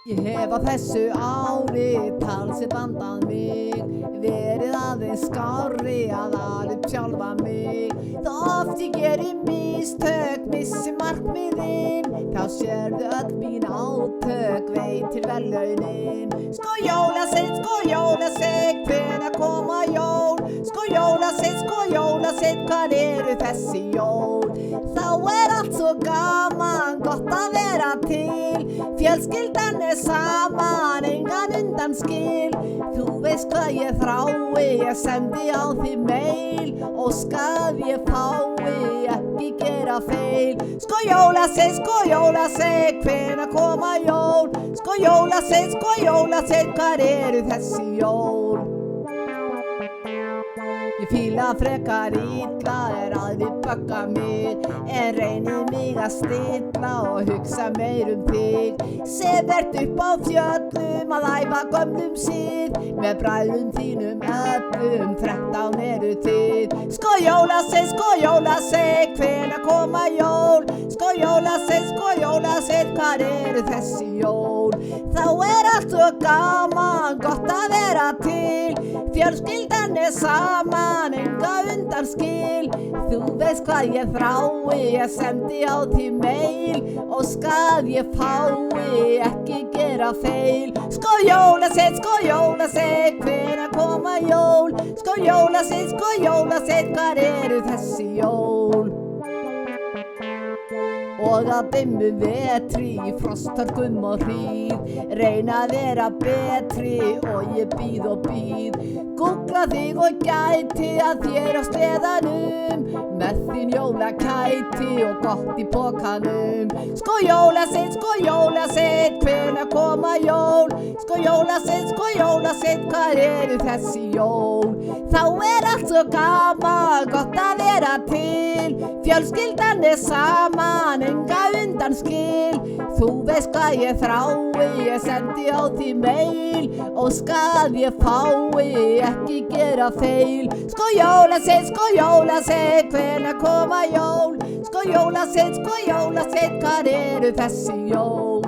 Ég hef á þessu ári talsett vandað mig, verið aðeins skárri að ala upp sjálfa mig. Þó oft ég geri mistök, missi markmiðin, þá sérðu öll mín átök, veitir verðlaunin. Sko jólasveinn, hvenær koma jól? Sko jólasveinn, hvar eru þessi jól? Þá allt svo gaman, gott að vera til, fjölskyldan saman, engan undanskil. Þú veist hvað ég þrái, ég sendi á því mail, óskað ég fái, ekki gera feil. Sko jólasveinn, hvenær koma jól? Sko jólasveinn, hvar eru þessi jól? Ég fíla frekar illa aðrir bögga mig, en reyni mig að stilla og hugsa meir þig. Sem ert upp á fjöllum að æfa gömlum sið, með bræðrum þínum öllum 13 eru þið. Sko jólasveinn, hvenær koma jól? Sko jólasveinn, hvar eru þessi jól? Þá allt svo gaman, gott að vera til, fjölskyldan saman, enga undanskil. Þú veist hvað ég þrái, ég sendi á því mail, óskað ég fái, ekki gera feil. Sko jólasveinn, hvenær koma jól? Sko jólasveinn, hvar eru þessi jól? Og að dimmu vetri, frosthörkum og hríð, reyna að vera betri og ég bíð og bíð. Googla þig og gæti að þér á sleðanum, með þín jólakæti og gott í pokanum. Sko jólasveinn, hvenær koma jól? Sko jólasveinn, hvar eru þessi jól? Þá allt svo gaman, gott að vera til, fjölskyldan saman, enga undanskil. Þú veist hvað ég þrái, ég sendi á því mail, óskað ég fái, ekki gera feil. Sko jólasveinn, hvenær koma jól? Sko jólasveinn, hvar eru þessi jól?